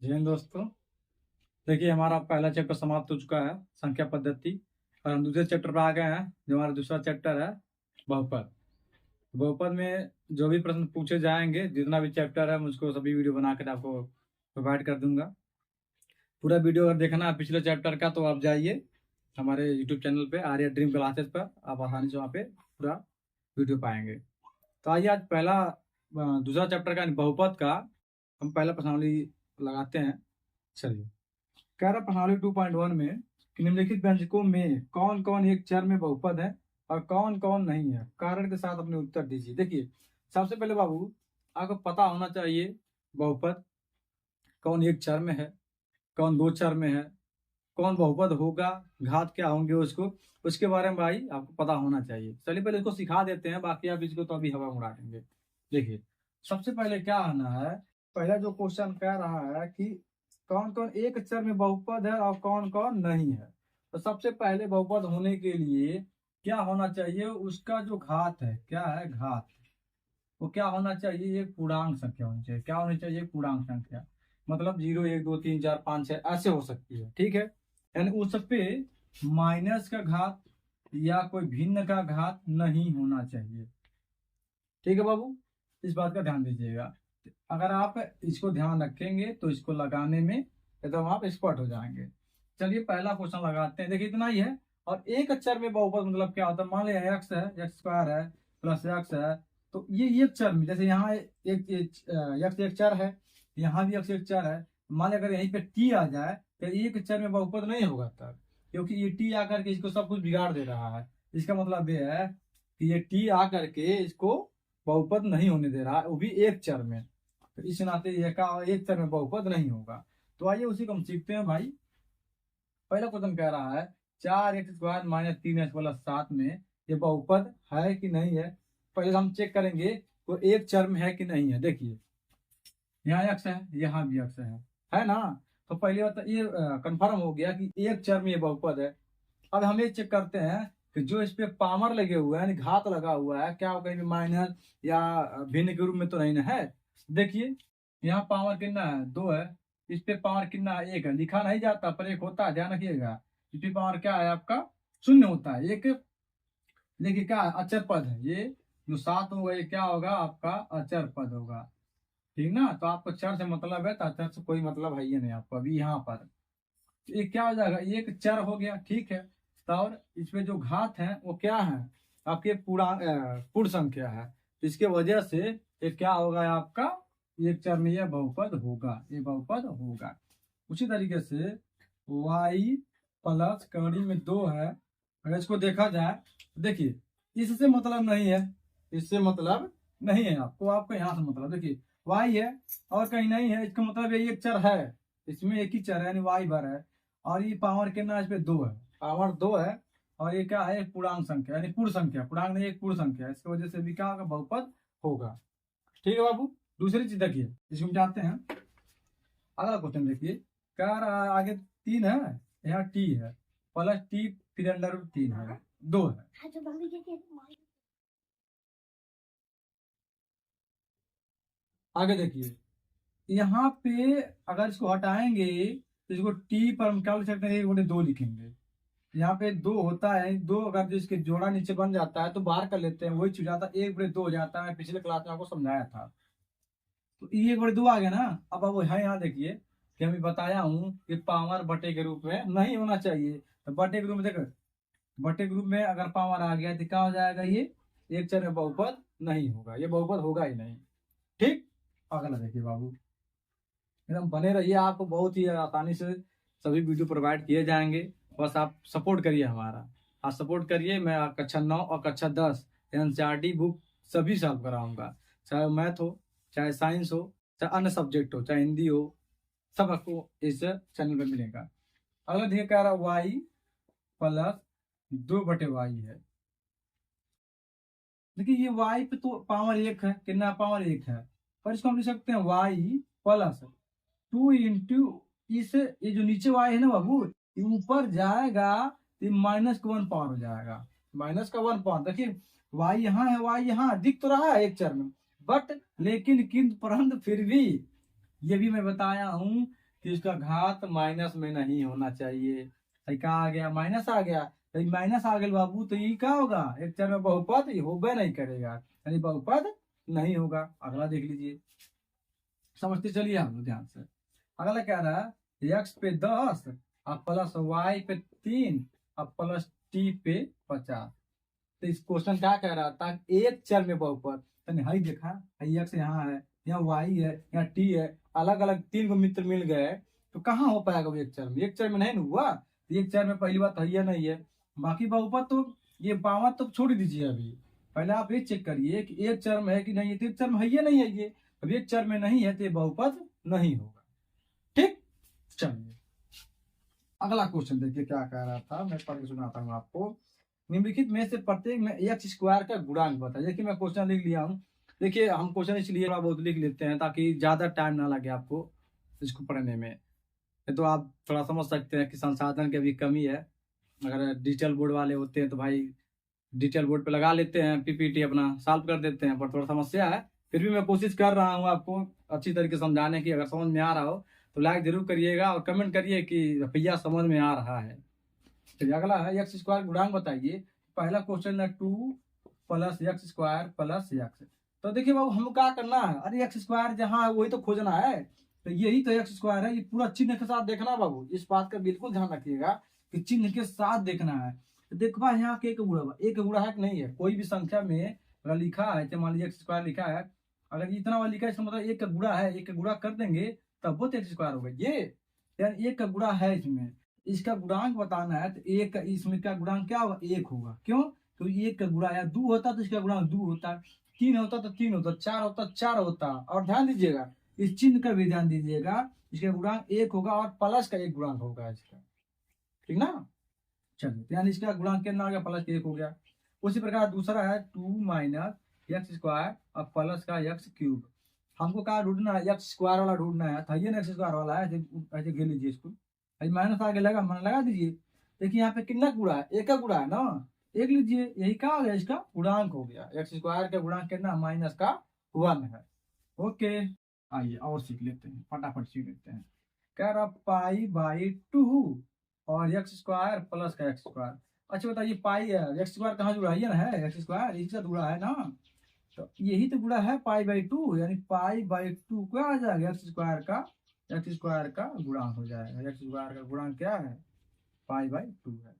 जय हिंद दोस्तों। देखिए हमारा पहला चैप्टर समाप्त हो चुका है, संख्या पद्धति। और हम दूसरे चैप्टर पर आ गए हैं, जो हमारा दूसरा चैप्टर है बहुपद। बहुपद में जो भी प्रश्न पूछे जाएंगे, जितना भी चैप्टर है, मुझको सभी वीडियो बनाकर आपको प्रोवाइड कर दूंगा। पूरा वीडियो अगर देखना है पिछले चैप्टर का, तो आप जाइए हमारे यूट्यूब चैनल पे आर्या ड्रीम क्लासेस पर, आप आसानी से वहाँ पे पूरा वीडियो पाएंगे। तो आइए आज दूसरा चैप्टर का बहुपद का हम पहला प्रश्नावली लगाते हैं। चलिए, कह रहा प्रश्नावली 2.1 में कि निम्नलिखित व्यंजकों में कौन कौन एक चर में बहुपद है और कौन कौन नहीं है, कारण के साथ अपने उत्तर दीजिए। देखिए, सबसे पहले बाबू आपको पता होना चाहिए बहुपद कौन एक चर में है, कौन दो चर में है, कौन बहुपद होगा, घात क्या होंगे उसके बारे में भाई आपको पता होना चाहिए। चलिए पहले इसको सिखा देते हैं, बाकी आप इसको तो अभी हवा उड़ा देंगे। देखिए, सबसे पहले क्या आना है, पहला जो क्वेश्चन कह रहा है कि कौन कौन एक चर में बहुपद है और कौन कौन नहीं है। तो सबसे पहले बहुपद होने के लिए क्या होना चाहिए, उसका जो घात है, क्या है घात, वो क्या होना चाहिए, एक पूर्णांक संख्या होनी चाहिए। क्या होनी चाहिए, पूर्णांक संख्या। मतलब 0, 1, 2, 3, 4, 5, 6 ऐसे हो सकती है, ठीक है। यानी उस पे माइनस का घात या कोई भिन्न का घात नहीं होना चाहिए, ठीक है बाबू, इस बात का ध्यान दीजिएगा। अगर आप इसको ध्यान रखेंगे तो इसको लगाने में एकदम आप एक्सपर्ट हो जाएंगे। चलिए पहला क्वेश्चन लगाते हैं। देखिए इतना ही है। और एक अक्षर में बहुपद मतलब क्या होता है, मान लिया एक्स है, एक्स स्क्वायर है प्लस एक्स है, तो ये एक चर में, जैसे यहाँ एक एक्स एक चर है, यहाँ भी एक्स एक चर है। मान लिया अगर यहीं पे टी आ जाए तो एक चर में बहुपद नहीं होगा तब, क्योंकि ये टी आकर के इसको सब कुछ बिगाड़ दे रहा है। इसका मतलब ये है कि ये टी आकर के इसको बहुपद नहीं होने दे रहा है, वो भी एक चर में। तो इस नाते यह का एक चर में बहुपद नहीं होगा। तो आइए उसी को हम सीखते हैं भाई। पहला क्वेश्चन कह रहा है 4x² - 3x + 7 में ये बहुपद है कि नहीं है। पहले हम चेक करेंगे वो एक चर में है कि नहीं है। देखिए यहाँ एक्स है, यहाँ भी एक्स है ना। तो पहले ये कंफर्म हो गया कि एक चर में ये बहुपद है। अब हम ये चेक करते हैं कि जो इस पे पामर लगे हुए हैं, यानी घात लगा हुआ है, क्या कहीं माइनस या भिन्न के रूप में तो नहीं ना है। देखिए यहाँ पावर कितना है, 2 है, इस पे पावर कितना है, 1 है। लिखा नहीं जाता पर 1 होता है, ध्यान रखिएगा। इस पे पावर क्या है आपका, 0 होता है। एक देखिए क्या है, अचर पद है। ये जो 7 होगा ये क्या होगा आपका, अचर पद होगा, ठीक ना। तो आपको चर से मतलब है, तो अचर से कोई मतलब है ही नहीं आपको अभी यहाँ पर। ये क्या हो जाएगा, एक चर हो गया, ठीक है। तो और इसमें जो घात है वो क्या है, आपके पूर्ण संख्या है। इसके वजह से ये क्या होगा आपका, एक चर में यह बहुपद होगा, ये बहुपद होगा। उसी तरीके से y प्लस कड़ी में 2 है, अगर इसको देखा जाए, देखिए इससे मतलब नहीं है, इससे मतलब नहीं है आपको यहाँ से मतलब, देखिए y है और कहीं नहीं है, इसका मतलब ये एक चर है, इसमें एक ही चर है यानी y भर है। और ये पावर कितना, इस पे 2 है, पावर 2 है। और ये क्या है, एक पूर्णांक संख्या यानी पूर्ण संख्या, पूर्णांक नहीं एक पूर्ण संख्या, इसकी वजह से भी क्या होगा, बहुपद होगा, ठीक है बाबू। दूसरी चीज देखिए, इसको हम जानते हैं। अगला क्वेश्चन देखिए, क्या आगे 3 है, यहाँ टी है प्लस टी फिर √3 है, 2 है। आगे देखिए, यहाँ पे अगर इसको हटाएंगे तो इसको टी पर हम क्या लिख सकते हैं, 1/2 लिखेंगे। यहाँ पे 2 होता है, 2 अगर जो इसके जोड़ा नीचे बन जाता है तो बाहर कर लेते हैं, वही चीज आता है, 1/2 हो जाता है। पिछले क्लास में आपको समझाया था। तो ये 1/2 आ गया ना। अब वो है, यहाँ देखिए कि हमें बताया हूँ कि पावर बटे के रूप में नहीं होना चाहिए। तो बटे के रूप में देखो, बटे के रूप में अगर पावर आ गया तो क्या हो जाएगा, ये एक चर में बहुपद नहीं होगा, ये बहुपद होगा ही नहीं, ठीक। अगला देखिए बाबू, एकदम बने रहिए, आपको बहुत ही आसानी से सभी वीडियो प्रोवाइड किए जाएंगे। बस आप सपोर्ट करिए हमारा, आप सपोर्ट करिए। मैं कक्षा 9 और कक्षा 10 एनसीईआरटी बुक सभी सॉल्व कराऊंगा, चाहे मैथ हो, चाहे साइंस हो, चाहे अन्य सब्जेक्ट हो, चाहे हिंदी हो, सब आपको इस चैनल पे मिलेगा। अगला देखिए कह रहा y प्लस 2/y है। देखिए ये y पे तो पावर 1 है, कितना पावर 1 है, पर इसको हम लिख सकते हैं y प्लस 2 इंटू इस, ये जो नीचे y है ना बाबू, ये ऊपर जाएगा तो माइनस का 1 पावर हो जाएगा, माइनस का 1 पावर। देखिए y यहाँ है, y यहाँ दिख तो रहा है एक चर में, बट लेकिन किंतु परंतु फिर भी ये भी मैं बताया हूं कि इसका घात माइनस में नहीं होना चाहिए। तो कहाँ आ गया, माइनस आ गया। तो माइनस आ गया बाबू, तो ये क्या होगा, एक चर में बहुपद ये होबे नहीं करेगा, यानी बहुपद नहीं होगा। अगला देख लीजिए, समझते चलिए हम लोग ध्यान से। अगला कह रहा है एक्स पे 10 और प्लस वाई पे 3 और प्लस टी पे 50। तो इस क्वेश्चन क्या कह रहा था, एक चर में बहुपद, यानी हाई देखा, हाई एक्स यहाँ है, यहाँ वाई है, यहाँ टी है, अलग अलग तीन को मित्र मिल गए, तो कहाँ हो पाएगा वो एक चर में, एक चर में नहीं ना हुआ। तो एक चर में पहली बात है नहीं है। बाकी बहुपद तो ये बावत तो छोड़ दीजिए, अभी पहले आप ये चेक करिए कि एक चर में है कि नहीं है। तो एक चर में है नहीं है ये, अब एक चर में नहीं है तो ये बहुपद नहीं होगा। ठीक, चलिए अगला क्वेश्चन देखिए क्या कह रहा था, मैं पढ़ के सुनाता हूँ आपको। निम्नलिखित में से प्रत्येक में एक्स स्क्वायर का गुणांक बताइए। देखिए मैं क्वेश्चन लिख लिया हूँ। देखिए हम क्वेश्चन इसलिए थोड़ा बहुत लिख लेते हैं ताकि ज्यादा टाइम ना लगे आपको इसको पढ़ने में। तो आप थोड़ा समझ सकते हैं कि संसाधन की अभी कमी है। अगर डिजिटल बोर्ड वाले होते हैं तो भाई डिजिटल बोर्ड पे लगा लेते हैं, पीपीटी अपना सॉल्व कर देते हैं, पर थोड़ा समस्या है। फिर भी मैं कोशिश कर रहा हूँ आपको अच्छी तरीके से समझाने की। अगर समझ में आ रहा हो तो लाइक जरूर करिएगा और कमेंट करिए कि भैया समझ में आ रहा है। चलिए अगला है एक्स स्क्वायर गुणांक बताइए। पहला क्वेश्चन है 2 plus x square plus x. तो देखिए बाबू हमको क्या करना है, अरे एक्स स्क्वायर जहाँ है वही तो खोजना है, तो यही तो एक्स स्क्वायर है। ये पूरा चिन्ह के साथ देखना बाबू, इस बात का बिल्कुल ध्यान रखिएगा कि चिन्ह के साथ देखना है। तो देखो भाई यहाँ के एक गुणा है कि नहीं है, कोई भी संख्या में अगर लिखा है, मान लीजिए एक्स स्क्वायर लिखा है, अगर इतना वाला लिखा है इसका मतलब एक का गुणा है, एक का गुणा कर देंगे तब वो तो एक्स स्क्वायर होगा। ये यानी एक का गुणा है, इसमें इसका गुणांक बताना है तो एक का इसमें का गुणांक क्या होगा, एक होगा। क्यों, क्योंकि एक का गुणा या 2 होता तो इसका गुणांक 2 होता, 3 होता तो 3 होता, 4 होता 4 होता। और ध्यान दीजिएगा इस चिन्ह का भी ध्यान दीजिएगा, इसका गुणांक 1 होगा और प्लस का एक गुणांक होगा इसका, ठीक ना। चलिए यानी इसका गुणांक कितना हो गया, प्लस का 1 हो गया। उसी प्रकार दूसरा है 2 माइनस एक्स स्क्वायर और प्लस का एक्स क्यूब। हमको क्या ढूंढना है, एक्स स्क्वायर वाला ढूंढना है। था ये ना एक्स स्क्वायर वाला है, ऐसे घेर लीजिए इसको, माइनस आगे लगा, मन लगा दीजिए। देखिए यहाँ पे कितना गुणा है, एक का गुणा है ना, एक लीजिए, यही क्या हो गया, इसका गुणांक हो गया। एक्स स्क्वायर का गुणांक कितना, माइनस का 1 है। ओके, आइए और सीख लेते हैं, फटाफट सीख लेते हैं। कह रहा पाई बाई 2 और एक्स स्क्वायर प्लस का एक्स स्क्वायर। अच्छा बताइए पाई है, एक्स स्क्वायर कहाँ जुड़ा है, ये ना है एक्स स्क्वायर, इसका जुड़ा है ना, तो यही तो गुणा है पाई बाई 2, यानी पाई बाई 2 क्या आ जाएगा, एक्स स्क्वायर का गुणांक हो जाएगा। एक्स स्क्वायर का गुणांक क्या है, पाई बाई 2 है।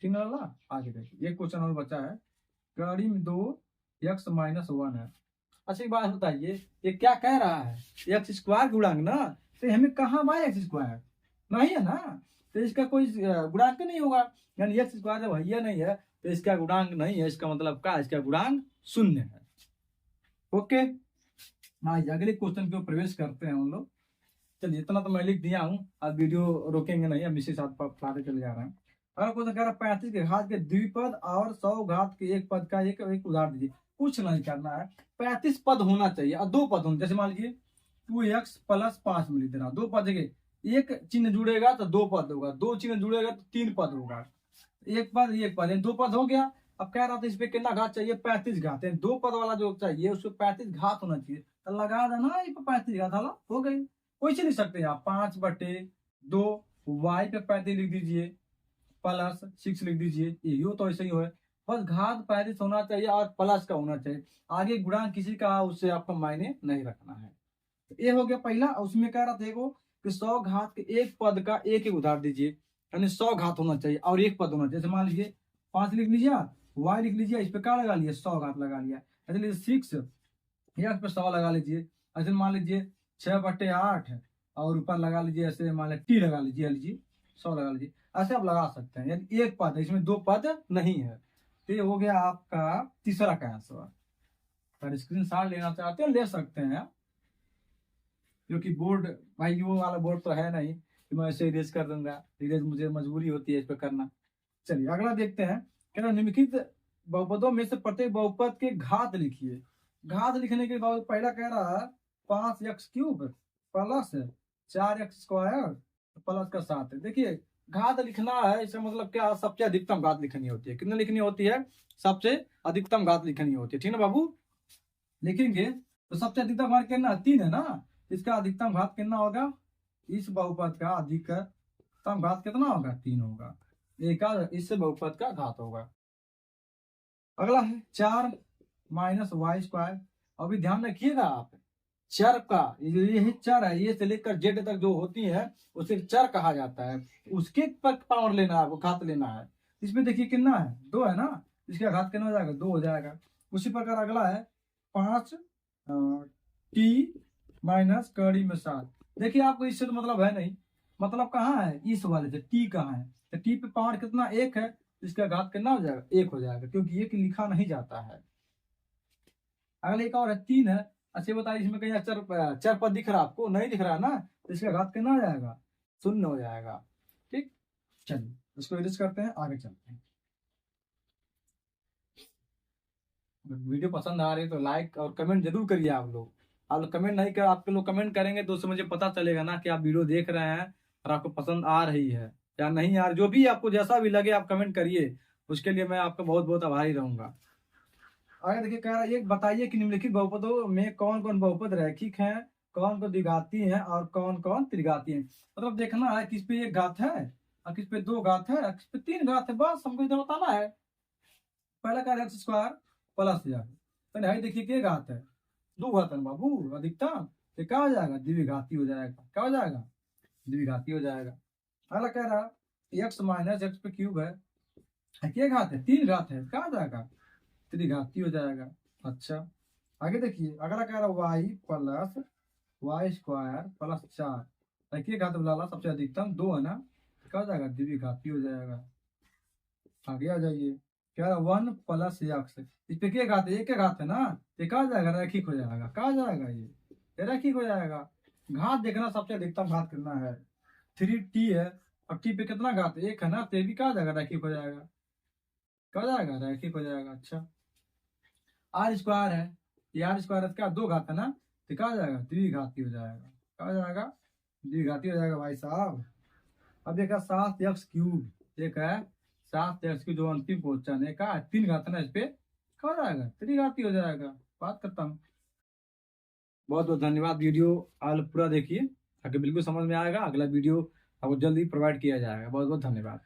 ठीक ना लगा। आगे देखिए एक क्वेश्चन और बचा है, कड़ी में 2 एक्स माइनस 1 है। अच्छा एक बात बताइए, ये क्या कह रहा है, एक्स स्क्वायर गुणांक ना, तो हमें कहाँ बाय एक्स स्क्वायर नहीं है ना, तो इसका कोई गुणांक नहीं होगा। यानी एक्स स्क्वायर जब भैया नहीं है तो इसका गुणांक नहीं है, इसका मतलब क्या, इसका गुणांक 0 है। ओके, हाँ अगले क्वेश्चन पे प्रवेश करते हैं हम लोग। चलिए इतना तो मैं लिख दिया हूँ, अब वीडियो रोकेंगे नहीं, अब इसी साथ पढ़ाते चले जा रहे हैं। अगला क्वेश्चन कह रहा है 35 के घात के द्विपद और 100 घात के एक पद का एक उदाहरण दीजिए। कुछ नहीं करना है, 35 पद होना चाहिए और 2 पद होने, जैसे मान लीजिए 2x प्लस 5 में लिख देना, 2 पद के एक चिन्ह जुड़ेगा तो 2 पद होगा, 2 चिन्ह जुड़ेगा तो 3 पद होगा, एक पद 2 पद हो गया। अब कह रहा था इस पे कितना घात चाहिए, 35 घात, 2 पद वाला जो चाहिए उसको 35 घात होना चाहिए, तो लगा देना 35 घात वाला हो गई। कोई से लिख सकते हैं आप, 5/2 वाई पे 35 लिख दीजिए प्लस 6 लिख दीजिए, ये तो ऐसे ही हो है। बस घात 35 होना चाहिए और प्लस का होना चाहिए, आगे गुणांक किसी का उससे आपका मायने नहीं रखना है। तो ये हो गया पहला। उसमें कह रहा था देखो कि 100 घात के एक पद का एक उदाहरण दीजिए, यानी 100 घात होना चाहिए और एक पद होना चाहिए। जैसे मान लीजिए 5 लिख लीजिए, वाई लिख लीजिए, इस पे क्या लगा लिया, 100 घात लगा लिया। ऐसे लीजिए 6 एक्स पे 100 लगा लीजिए। ऐसे मान लीजिए 6/8 और ऊपर लगा लीजिए, ऐसे मान लीजिए टी लगा लीजिए 100 लगा लीजिए, ऐसे आप लगा सकते हैं। यानी एक पद है, इसमें 2 पद नहीं है। तो ये हो गया आपका तीसरा का आंसर। अगर स्क्रीन शॉट लेना चाहते हैं ले सकते हैं, क्योंकि बोर्ड भाई वो वाला बोर्ड तो है नहीं कि मैं ऐसे इरेज कर दूंगा, इरेज मुझे मजबूरी होती है इस पर करना। चलिए अगला देखते हैं, कहना निम्नलिखित बहुपदों में से प्रत्येक बहुपद के घात लिखिए। घात लिखने के बाद पहला कह रहा है 5x³ प्लस 4x² प्लस का 7 है। देखिए घात लिखना है, इसका मतलब क्या, सबसे अधिकतम घात लिखनी होती है। कितनी लिखनी होती है, सबसे अधिकतम घात लिखनी होती है, ठीक है ना बाबू। लिखेंगे तो सबसे अधिकतम घात कितना, 3 है ना, इसका अधिकतम घात कितना होगा, इस बहुपद का अधिकतम घात कितना होगा, 3 होगा। एक इस बहुपद का घात होगा। अगला है 4 माइनस वाई स्क्वायर। अभी ध्यान रखिएगा आप, चर का ये चर है, ये से लेकर जेड तक जो होती है उसे चर कहा जाता है। उसके पावर लेना है आपको, घात लेना है। इसमें देखिए कितना है, 2 है ना, इसका घात कितना हो जाएगा, 2 हो जाएगा। उसी प्रकार अगला है 5 टी माइनस कड़ी में 7। देखिए आपको इससे तो मतलब है नहीं, मतलब कहाँ है, इस वाले से टी कहाँ है, तो टी पे पावर कितना 1 है, इसका घात कितना हो जाएगा, 1 हो जाएगा, क्योंकि 1 लिखा नहीं जाता है। अगला एक और है 3 है। अच्छा बताइए इसमें कहीं चर पद दिख रहा है आपको, नहीं दिख रहा है ना, तो इसका घात कितना हो जाएगा, 0 हो जाएगा। ठीक, चलिए इसको एडिट करते हैं, आगे चलते हैं। वीडियो पसंद आ रही है तो लाइक और कमेंट जरूर करिए आप लोग। आप लोग कमेंट नहीं कर, आपके लोग कमेंट करेंगे तो उससे मुझे पता चलेगा ना कि आप वीडियो देख रहे हैं और आपको पसंद आ रही है या नहीं यार। जो भी आपको जैसा भी लगे आप कमेंट करिए, उसके लिए मैं आपका बहुत बहुत आभारी रहूंगा। आगे देखिए कह रहा है, एक बताइए कि निम्नलिखित बहुपदों में कौन कौन बहुपद रैखिक हैं, कौन कौन द्विघाती हैं और कौन कौन त्रिघाती हैं। मतलब देखना है किस पे एक घात है और किस पे 2 घात है और किस पे 3 घात है, बस हमको इधर बताना है। पहला क्या एक्स स्क्वायर प्लस यार, तो देखिए क्या घात है, 2 घात है बाबू अधिकतम, तो क्या हो जाएगा, द्विघाती हो जाएगा। क्या हो जाएगा, द्विघाती हो जाएगा। अगला कह रहा एक्स माइनस एक्स पे क्यूब है, क्या घात है, 3 घात है, क्या हो जाएगा, त्रिघाती हो जाएगा। अच्छा आगे देखिए अगला कह रहा Y plus Y square plus 4, क्या घात बुला सबसे अधिकतम 2 है ना, क्या हो जाएगा, द्विघाती हो जाएगा। आगे आ जाइए, क्या 1 प्लस एक्स, इस पे क्या घात है, एक घात है ना, ये क्या हो जाएगा, रैखिक हो जाएगा। क्या हो जाएगा, ये रैखिक हो जाएगा। घात देखना सबसे अधिकतम घात कितना है, 3t है और t पे कितना घात है, 1 है ना, तो ये भी क्या हो जाएगा, रैखिक हो जाएगा। क्या हो जाएगा, रैखिक हो जाएगा। अच्छा आर स्क्वायर है, ये आर स्क्वायर क्या 2 घात है ना, तो क्या हो जाएगा, द्विघाती हो जाएगा। क्या हो जाएगा, द्विघाती हो जाएगा भाई साहब। अब देखा 7x क्यूब, एक है 7x की जो अंतिम क्वेश्चन है, का 3 घात है ना, इस पे क्या हो जाएगा, त्रिघाती हो जाएगा। बात खत्म। बहुत बहुत धन्यवाद। वीडियो आप पूरा देखिए ताकि बिल्कुल समझ में आएगा। अगला वीडियो आपको जल्दी प्रोवाइड किया जाएगा। बहुत बहुत धन्यवाद।